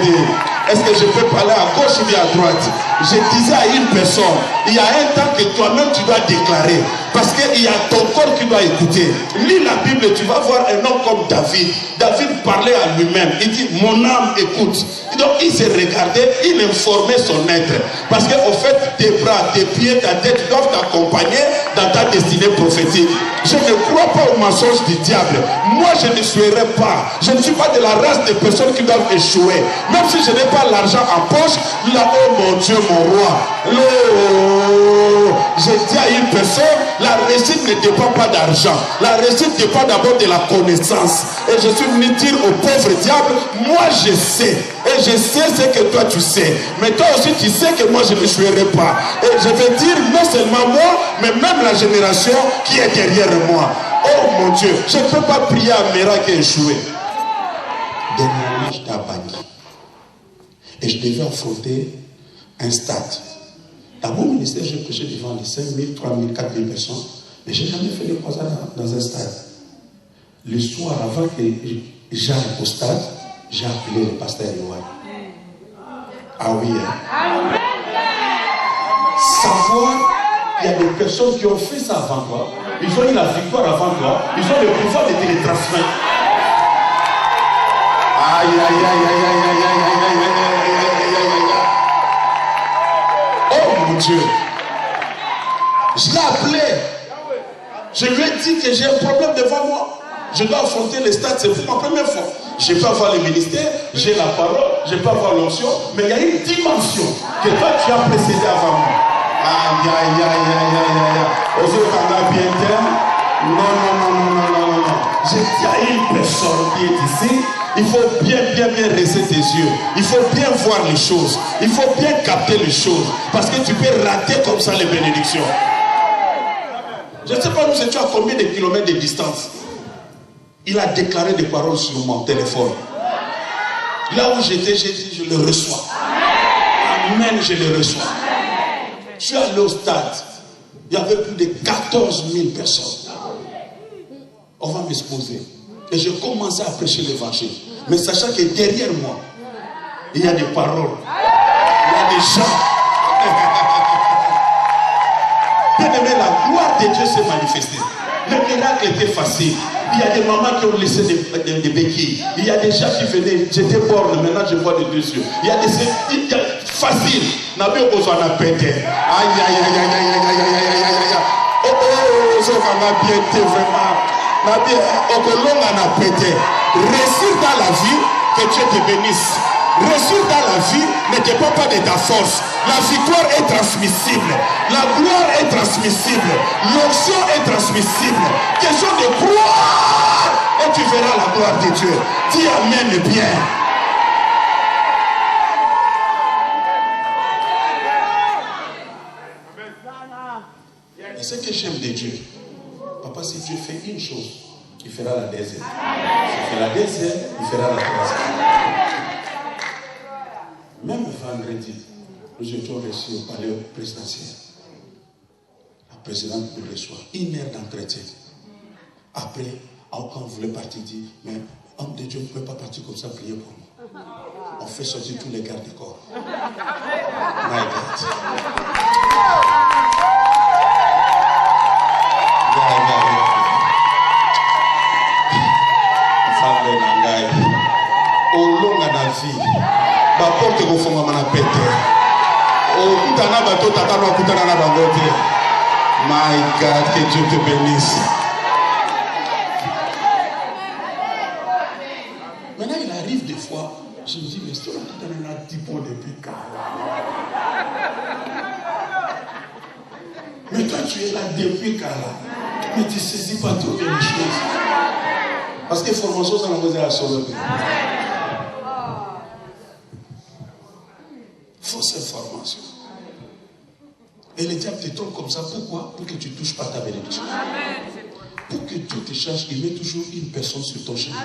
Est-ce que je peux parler à gauche ou bien à droite? Je disais à une personne, il y a un temps que toi-même tu dois déclarer. Parce qu'il y a ton corps qui doit écouter. Lis la Bible, tu vas voir un homme comme David. David parlait à lui-même. Il dit, mon âme écoute. Donc il s'est regardé, il informait son être. Parce qu'au fait, tes bras, tes pieds, ta tête doivent t'accompagner dans ta destinée prophétique. Je ne crois pas au mensonge du diable. Moi, je ne souhaiterais pas. Je ne suis pas de la race des personnes qui doivent échouer. Même si je n'ai pas l'argent en poche, là, oh mon Dieu, mon roi. Je dis à une personne, la réussite ne dépend pas d'argent. La réussite dépend d'abord de la connaissance. Et je suis venu dire au pauvre diable, moi je sais. Et je sais ce que toi tu sais. Mais toi aussi tu sais que moi je ne jouerai pas. Et je vais dire non seulement moi, mais même la génération qui est derrière moi. Oh mon Dieu, je ne peux pas prier à miracle et échouer. Dernièrement, j'étais à Bangui. Et je devais affronter un stade. Dans mon ministère, j'ai prêché devant les 5 000, 3 000, 4 000 personnes. Mais je n'ai jamais fait de croisade dans un stade. Le soir, avant que j'aille au stade, j'ai appelé le pasteur Yoann. Ah oui. Hein? Savoir, il y a des personnes qui ont fait ça avant toi. Ils ont eu la victoire avant toi. Ils ont le pouvoir de te les transmettre. Aïe, aïe, aïe, aïe, aïe, aïe, aïe, aïe, aïe, aïe. Mon Dieu, je l'ai appelé. Je lui ai dit que j'ai un problème devant moi. Je dois affronter les stades, c'est pour ma première fois. Je peux avoir le ministère, j'ai la parole, je peux avoir l'onction, mais il y a une dimension que toi tu as précédé avant moi. Aïe, aïe, aïe, aïe, aïe, aïe. Aux autres, bien terme. Non. Je dis à une personne qui est ici, il faut bien rester tes yeux. Il faut bien voir les choses. Il faut bien capter les choses. Parce que tu peux rater comme ça les bénédictions. Je ne sais pas, nous étions à combien de kilomètres de distance. Il a déclaré des paroles sur mon téléphone. Là où j'étais, j'ai dit, je le reçois. Amen, je le reçois. Je suis allé au stade. Il y avait plus de 14 000 personnes. On va m'exposer. Et je commençais à prêcher l'évangile. Mais sachant que derrière moi, il y a des paroles. Il y a des gens. Bien aimé, la gloire de Dieu s'est manifestée. Le miracle était facile. Il y a des mamans qui ont laissé des béquilles. Il y a des gens qui venaient. J'étais borne, maintenant je vois des deux yeux. Il y a des facile. N'a pas besoin de péter. Aïe, aïe, aïe, aïe, aïe, aïe, aïe, aïe, aïe, aïe. Oh, oh, ça va bien été vraiment. N'a bien, au long on a pété. Réussir dans la vie, que Dieu te bénisse. Réussir dans la vie ne dépend pas de ta force. La victoire est transmissible. La gloire est transmissible. L'onction est transmissible. Question de croire et tu verras la gloire de Dieu. Dis amen bien. Et ce que j'aime de Dieu, papa, si Dieu fait une chose, il fera la deuxième. S'il fait la deuxième, il fera la troisième. Même vendredi, nous étions reçus au palais présidentiel. La présidente nous reçoit. 1 heure d'entretien. Après, quand on voulait partir, dit, mais homme de Dieu ne peut pas partir comme ça, prier pour moi. On fait sortir tous les gardes du corps. My God. Au long de la vie, ma porte est au fond de ma pété. Au kutana bateau, tata no kutana na bangote. My God, que Dieu te bénisse. Maintenant, il arrive des fois, je me dis, mais si on a 10 points depuis quand? Mais toi, tu es là depuis quand là? Mais tu ne saisis pas toutes les choses. Parce que formation, ça n'a pas été à sauver. Fausse information. Et le diable te trompe comme ça. Pourquoi? Pour que tu ne touches pas ta bénédiction. Pour que Dieu te change, il met toujours une personne sur ton chemin.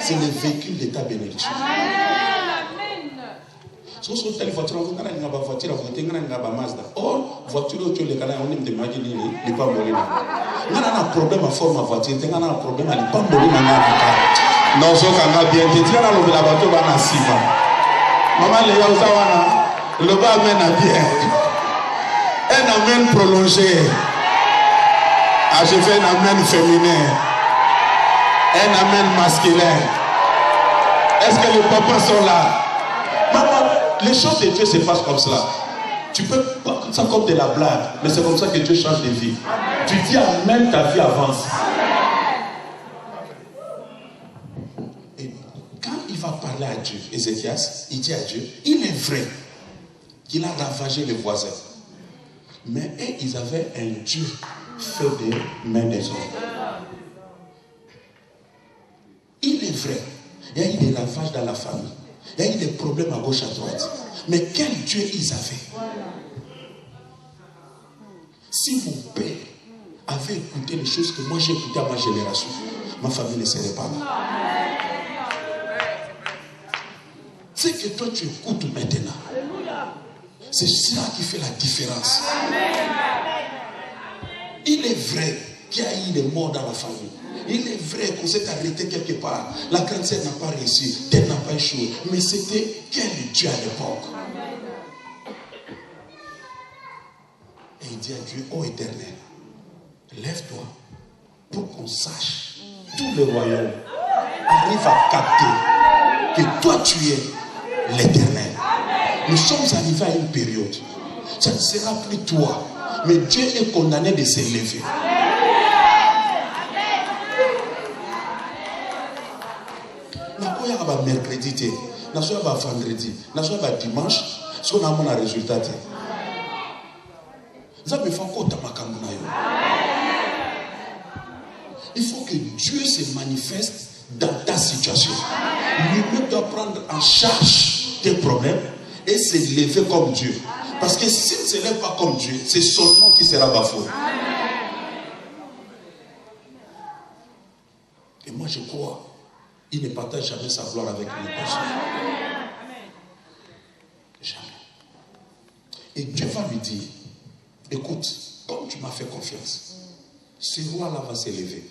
C'est le véhicule de ta bénédiction. Si vous avez une voiture, vous avez une voiture, vous avez une Mazda. Or, voiture, tu as on est imaginer, il n'est pas mourir. Vous avez un problème à forme à voiture, vous avez un problème à ne pas mourir. Non, ce qu'on a bien dit, la voiture va nascer. Maman, les gars, le bas amène à bien. Un amène prolongé. Ah, je fais un amène féminin. Un amène masculin. Est-ce que les papas sont là? Maman, les choses de Dieu se passent comme cela. Tu peux pas ça comme de la blague, mais c'est comme ça que Dieu change de vie. Tu dis amen, ta vie avance. Et quand il va parler à Dieu, Ézéchias, il dit à Dieu, il est vrai qu'il a ravagé les voisins. Mais ils avaient un Dieu fait des mains des hommes. Il est vrai, il y a eu des ravages dans la famille. Il y a eu des problèmes à gauche, à droite. Mais quel Dieu ils avaient? Si mon père avait écouté les choses que moi j'ai écoutées à ma génération, ma famille ne serait pas là. C'est que toi tu écoutes maintenant. C'est ça qui fait la différence. Il est vrai qu'il y a eu des morts dans la famille. Il est vrai qu'on s'est arrêté quelque part. La grande sœur n'a pas réussi. Elle n'a pas échoué. Mais c'était quel Dieu à l'époque? Et il dit à Dieu, ô Éternel, lève-toi pour qu'on sache. Tout le royaume arrive à capter que toi tu es l'Éternel. Nous sommes arrivés à une période. Ça ne sera plus toi. Mais Dieu est condamné de s'élever. Mercredi, vendredi, dimanche, ce qu'on a mon résultat. Il faut que Dieu se manifeste dans ta situation. Lui-même doit prendre en charge tes problèmes et s'élever comme Dieu. Parce que s'il ne se lève pas comme Dieu, c'est son nom qui sera bafoué. moi je crois, il ne partage jamais sa gloire avec une personne. Jamais. Et Dieu va lui dire, écoute, comme tu m'as fait confiance, ce roi-là va s'élever.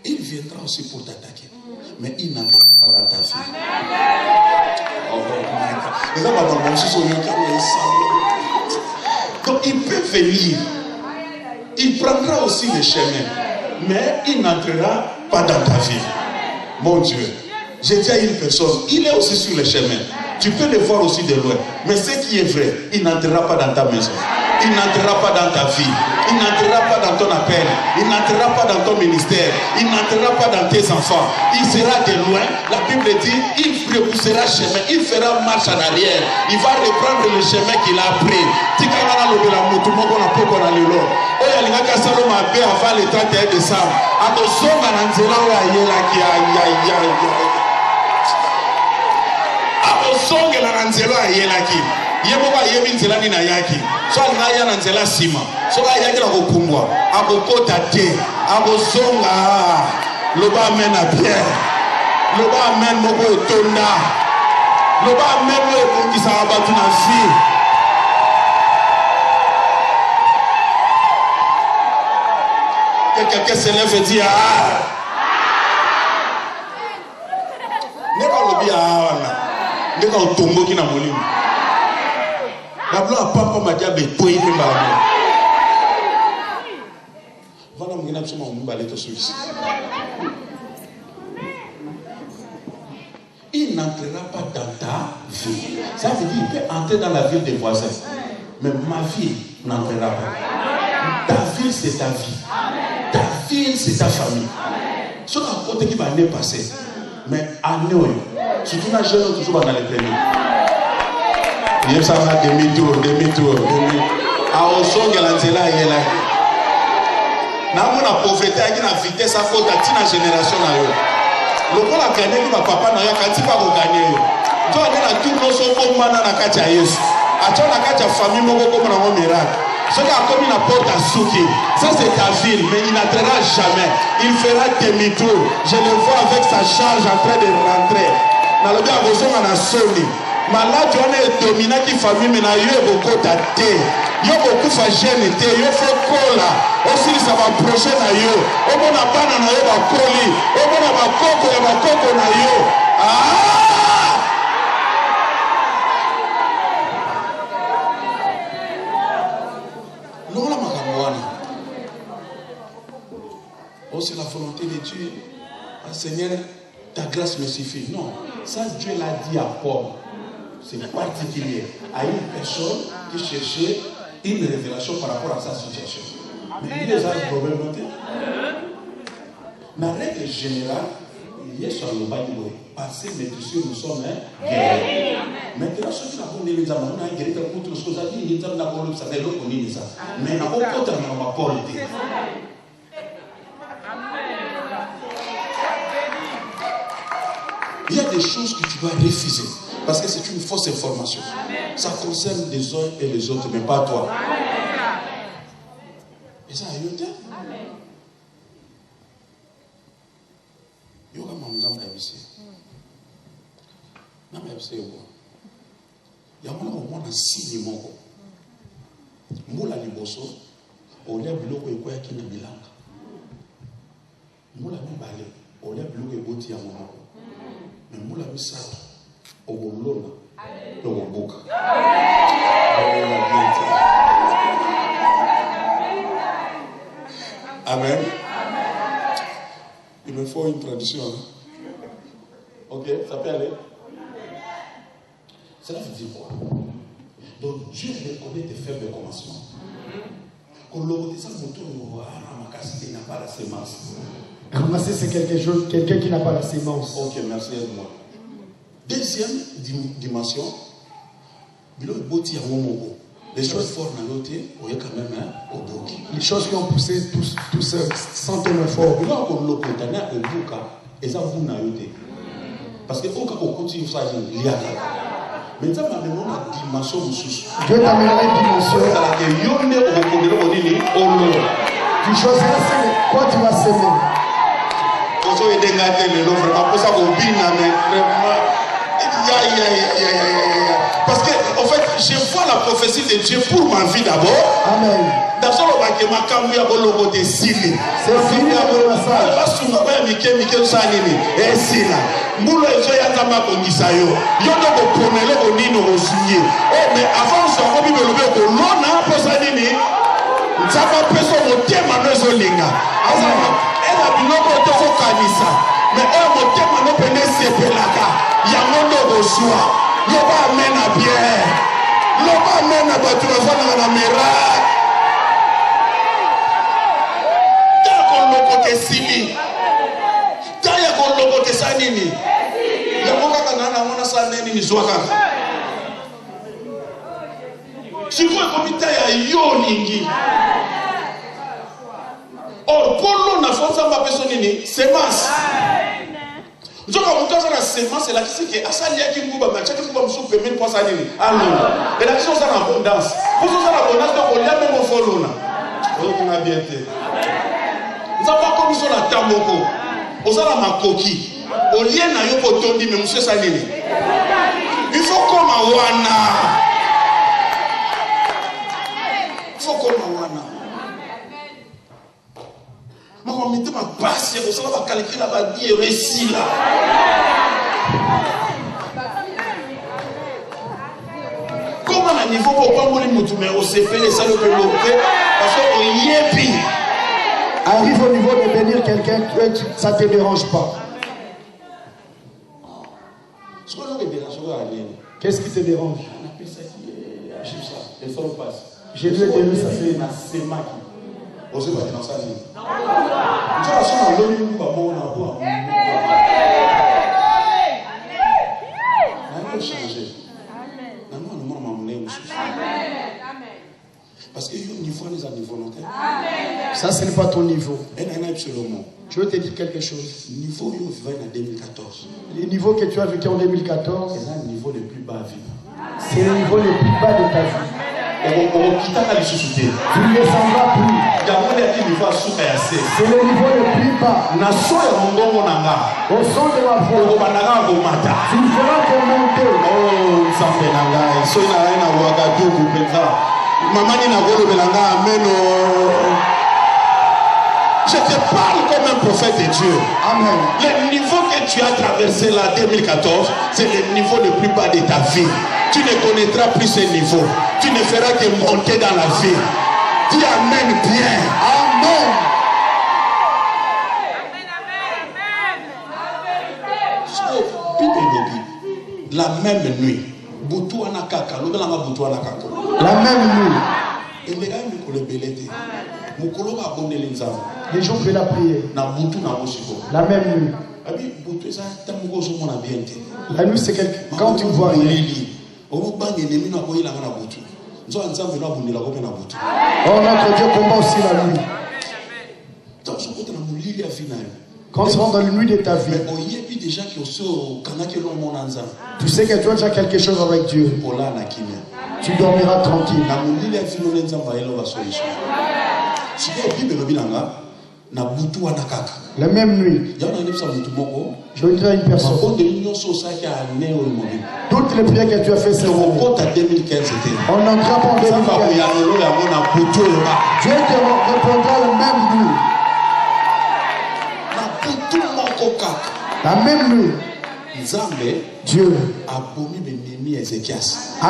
Il viendra aussi pour t'attaquer. Mais il n'entrera pas dans ta vie. Donc il peut venir. Il prendra aussi le chemin. Mais il n'entrera pas dans ta vie. Mon Dieu. J'ai dit à une personne, il est aussi sur le chemin. Tu peux le voir aussi de loin. Mais ce qui est vrai, il n'entrera pas dans ta maison. Il n'entrera pas dans ta vie. Il n'entrera pas dans ton appel. Il n'entrera pas dans ton ministère. Il n'entrera pas dans tes enfants. Il sera de loin. La Bible dit, il repoussera chemin. Il fera marche en arrière. Il va reprendre le chemin qu'il a pris. Avant le 31 décembre. Songe la nanzelo ayelaki yeboko ayebi nzela nini ayaki so alingaya na nzela sima so ayaki na kopumbwa akokota te akozonga loba amen na bien loba amen moko etonda loba amen moko ekokisaka bato na vie. Que quelqu'un se lève et dit ah ne pas lobi ah wana ndeka otomboki na molimo bablo papa madiabe toyi pe babo wana mungina bisoma mumbale to suisse. Il n'entrera pas dans ta vie. Ça veut dire il peut entrer dans la vie des voisins, mais ma vie n'entrera pas. Ta vie c'est ta vie. Ta vie c'est ta famille. Ce qu'on a côté qui va aller passer, mais à nous surtout la jeune toujours dans les premiers. Il y a ça demi-tour. À Osonga l'anzela yela. Na mona pauvreté qui na vitesse à côté de génération na yo. Le ko la gagner qui va papa na ya kanti pas ko gagner yo. To na tout no so ko mana na kacha Yesu. Acha na kacha famille moko ko na mo miracle. Ce qui a commis la porte à Souki, ça c'est ta ville, mais il n'entrera jamais. Il fera demi-tour. Je le vois avec sa charge en train de rentrer. Dans le bien besoin na soni. Malade on est dominé qui famille mais na yo beaucoup d'até. Yo beaucoup fa jeune té, yo faut cola. Aussi ça va prochain na yo. O mona bana na yo ba koli. O mona ba koko na yo. Ah! Oh, c'est la volonté de Dieu. Ah, Seigneur, ta grâce me suffit. Non, ça Dieu l'a dit à Paul. C'est particulier. À une personne qui cherchait une révélation par rapport à sa situation. Mais il les a problème noté. La règle générale, il y a sur le bail de passé, mais nous sommes guéris. Maintenant, ceux qui ont dit les amants, on a guéri contre ce qu'on a dit, ils ont dit ça, mais l'autre on dit ça. Mais on n'a pas contre ma Paul. Il y a des choses que tu dois refuser parce que c'est une fausse information. Ça concerne les uns et les autres, mais pas toi. Et ça a eu un temps. Il y a un moment où on a signé mon corps. Moula liboso, on a bloqué quoi qui n'a bilanga. Moula mibale, on a bloqué boti à mon. Mais moula misato, on va l'ona, on va boka. Amen. Il me faut une traduction. Ok, ça peut aller. Cela veut dire quoi? Donc Dieu reconnaît tes faibles commencements. Quand l'on dit ça, il n'a pas la sémence. Ramasser, c'est quelqu'un qui n'a pas la sémence. Ok, merci, aide-moi. Deuxième dimension, les choses fortes dans l'autre, on est quand même au bout. Les choses qui ont poussé tout seul, sans ton effort. Parce que quand on continue ça, il y a maintenant, on a une dimension. Dieu t'amènera une dimension. Tu choisiras quoi tu vas s'aimer. Parce que, en fait, je vois la prophétie de Dieu pour ma vie d'abord. Amen. Dans ce moment, je me suis logo de Sili. C'est fini le message. Moulo ezoyanga makongisa yo yo ndoko ponele konino kosunye mais avant ça ko bibelo ko lona posa nini nzapa peso motema no ezolinga azama ela biloko toko kanisa mais ela motema no pene sepelaka yango ndoko zwa loba amena bien loba amena batu bazana na mera tako loko kesimi taya ko loko kesanini si vous comité ya yoningi or polo na fonza mba peso nini semence nzoka mutu aza na semence la kisi ke asaliaki nguba machaki nguba musu pembeni po asa nini alona la kisi oza na abondance poso oza na abondance donc olia meme ofolona ozokuna bien te nzapa komiso na tamboko oza na makoki olie na yo potondi me musu esa nini il faut koma wana il faut koma wana mako mite ma passe ko sala ba calculer ba dire récit là comment na niveau pour pas mourir mutu mais au CP les salles de l'autre parce que yepi arrive au niveau de bénir quelqu'un ça te dérange pas. Qu'est-ce qui te dérange? J'ai vu des ça c'est na semaki. Osez pas dans ça vie. Tu vas sur l'eau nous pas bon na boire. Amen. Changer. Amen. Nous m'amener aussi. Amen. Parce que le niveau les niveau non. Amen. Ça ce n'est pas ton niveau. Je veux te dire quelque chose. Niveau que tu as vécu en 2014. Le niveau que tu as vécu en 2014, c'est le niveau le plus bas de vie. C'est le niveau le plus bas de ta vie. Tu ne descendras plus. C'est le niveau le plus bas. Au son de ma voix, tu ne feras que monter. Je te parle comme un prophète de Dieu. Amen. Le niveau que tu as traversé là 2014, c'est le niveau le plus bas de ta vie. Tu ne connaîtras plus ce niveau. Tu ne feras que monter dans la vie. Dis Amen bien. Amen. La même nuit. La même nuit. Les gens font la prière. La même nuit. La nuit c'est quelque... Quand tu vois rien. Oh, notre Dieu combat aussi la nuit. Quand tu rentres dans la nuit de ta vie, tu sais que tu as déjà quelque chose avec Dieu. Tu dormiras tranquille. La même nuit, je vais dire à une personne, toutes les prières que tu as fait cette année, on entra en 2015. Dieu te répondra la même nuit. La même nuit, Dieu a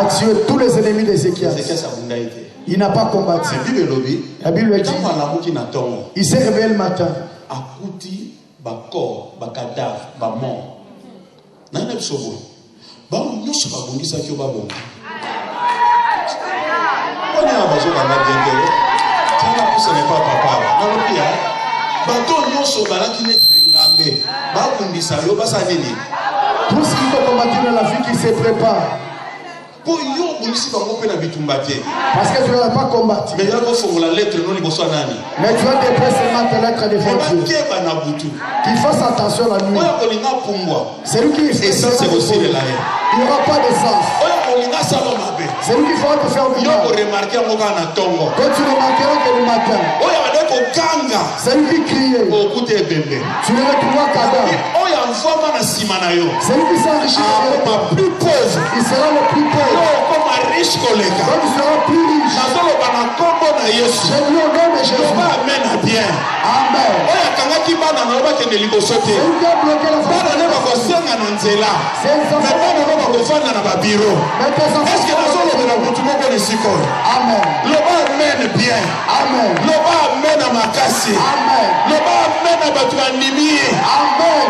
tué tous les ennemis d'Ézéchias. Il n'a pas combattu. La Bible dit, il s'est réveillé le matin. Tout ce qui peut combattre dans la vie qui se prépare. Parce que tu n'as pas combattu. Mais tu as déposé seulement tes lettres devant Dieu. Qu'il fasse attention la nuit. C'est lui qui fait ça. Il n'y aura pas d'essence. C'est lui qui fera te faire du mal. Quand tu remarqueras que le matin, c'est lui qui criait. Tu ne retrouveras cadavre. C'est lui qui s'enrichira. Il sera le plus pauvre. Quand tu seras plus riche. Je lui au nom de Jésus. Amen. C'est lui qui a bloqué la famille. Amen. Amen bien. Amen. Amen à Makassi. Amen. Amen à Batuanimi. Amen.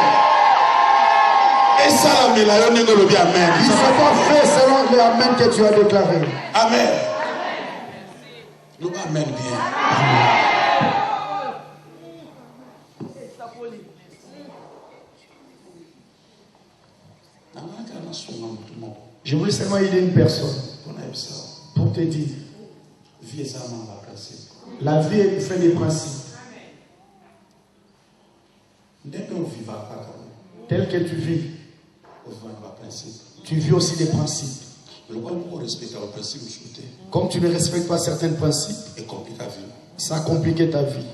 Et ça, la mélaïon n'est pas amen. Il sera fait selon le amen que tu as déclaré. Amen. Amen bien. Je voulais seulement aider une personne pour te dire. La vie est fait des principes. Tel que tu vis, tu vis aussi des principes. Comme tu ne respectes pas certains principes, ça a compliqué ta vie.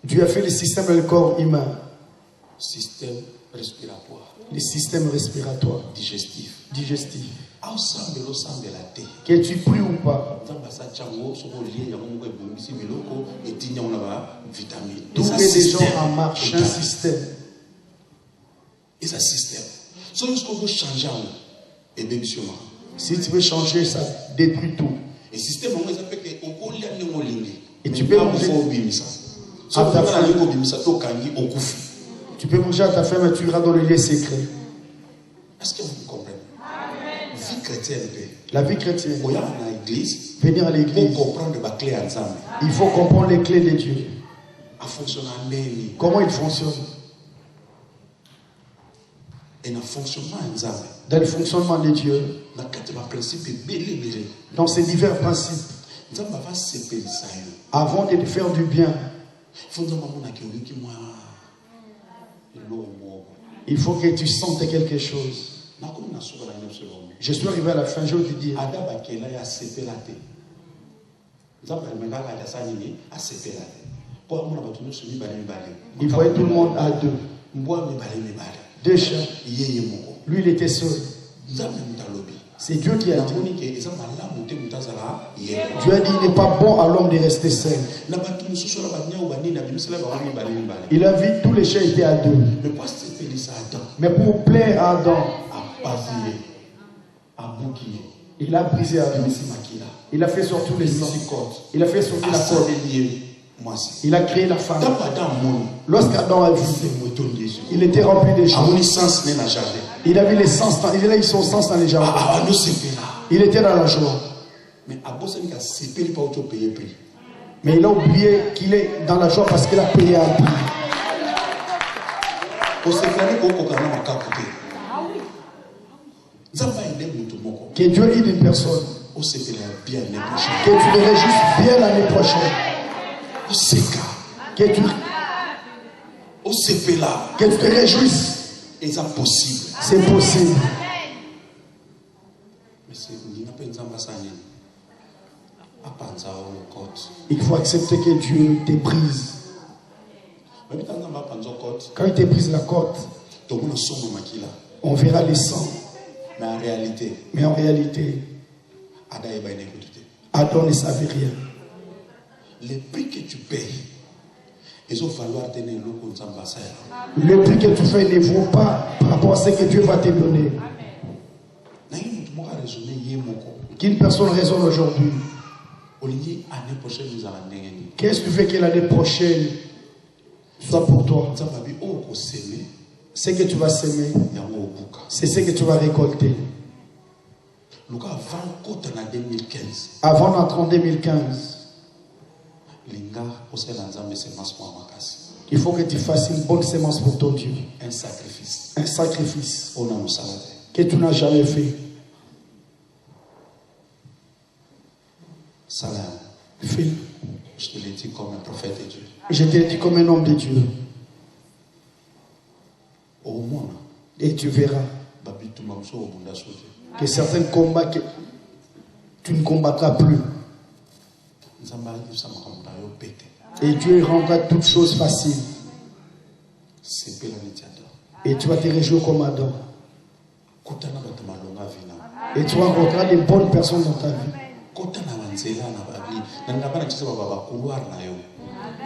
Dieu a fait le système dans le corps humain. Système respiratoire. Les systèmes respiratoires. Digestif. Que tu pries ou pas. Tout est déjà en marche, un système. Et un système. Si tu veux changer, ça détruit tout. Et système, et tu peux manger à ta faim. Tu peux manger à ta faim, mais tu iras dans le lieu secret. Est-ce que vous comprenez? Vie chrétienne. La vie chrétienne. Venir à l'église. Il faut comprendre les clés de Dieu. Comment il fonctionne? Dans le fonctionnement de Dieu. Dans ces divers principes. Avant de te faire du bien. Il faut que tu sentes quelque chose. Je suis arrivé à la fin, je vais te dire. Il voyait tout le monde à deux. Deux chiens. Lui, il était seul. C'est Dieu qui a dit. Dieu a dit, il n'est pas bon à l'homme de rester seul. Il a vu tous les chiens étaient à deux. Mais pour plaire à Adam, il a brisé Adam. Il a fait sortir les sangs. Il a fait sortir la corde. Il a créé la femme. Lorsqu'Adam a vu, il était rempli de joie. Il avait les sens, il a eu son sens dans les jardins. Il était dans la joie. Mais il a oublié qu'il est dans la joie parce qu'il a payé un prix. Que Dieu aide une personne. Que tu te réjouisses bien l'année prochaine. Que tu te réjouisses. C'est possible. Il faut accepter que Dieu te brise. Quand il te brise la côte, on verra les sangs. Mais en réalité, Adam ne savait rien. Le prix que tu payes, le prix que tu fais ne vaut pas par rapport à ce que Dieu va te donner. Qu'une personne raisonne aujourd'hui. Qu'est-ce que tu fais que l'année prochaine soit pour toi? Ce que tu vas semer, c'est ce que tu vas récolter. Avant d'entrer en 2015, il faut que tu fasses une bonne semence pour ton Dieu. Un sacrifice. Un sacrifice que tu n'as jamais fait. Salam. Fais. Je te l'ai dit comme un prophète de Dieu. Je te l'ai dit comme un homme de Dieu. Au monde. Et tu verras. Que certains combats que tu ne combattras plus. Et Dieu rendra toutes choses faciles. Et tu vas te réjouir comme Adam. Et tu rencontreras des bonnes personnes dans ta vie.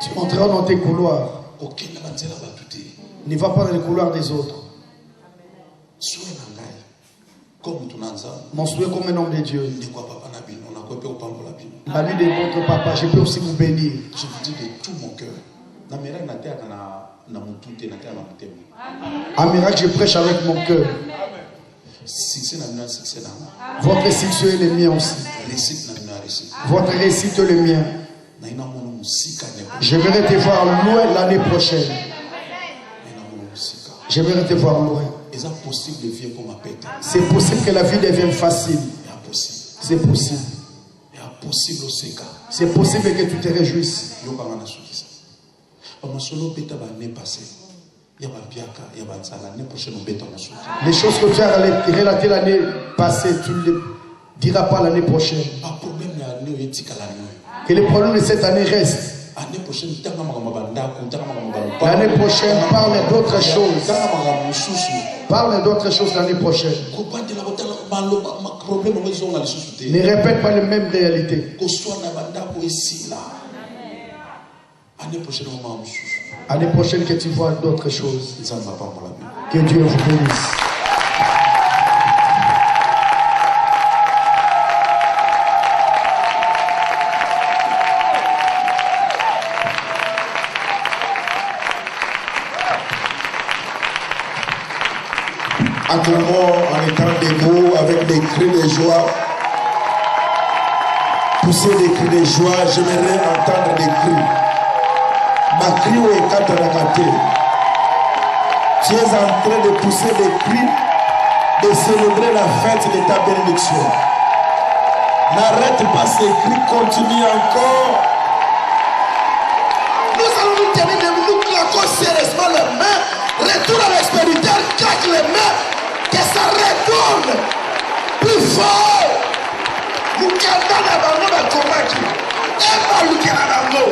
Tu entreras dans tes couloirs. Ne va pas dans les couloirs des autres. Mon souhait comme un homme de Dieu. La vie de votre papa, je peux aussi vous bénir. Je vous dis de tout mon cœur. Un miracle, je prêche avec mon cœur. Votre succès est le mien aussi. Votre réussite est le mien. J'aimerais te voir loin l'année prochaine. J'aimerais te voir loin. C'est possible que la vie devienne facile. C'est possible. C'est possible que tu te réjouisses. Les choses que tu as relatées l'année passée, tu ne les diras pas l'année prochaine. Que les problèmes de cette année restent. L'année prochaine, parle d'autres choses. Parle d'autres choses l'année prochaine. Ne répète pas les mêmes réalités. Année prochaine, que tu vois d'autres choses. Que Dieu vous bénisse. Acclamons en étant debout avec des cris de joie. Pousser des cris de joie, j'aimerais entendre des cris. Ma cri est katanakate. Tu es en train de pousser des cris, de célébrer la fête de ta bénédiction. N'arrête pas ces cris, continue encore. Nous allons nous tenir debout, nous claquons sérieusement les mains. Retourne à l'expéditeur, claque les mains. Que ça retourne plus fort. Nous cantons la bango de Komaki. Et pas le Canada.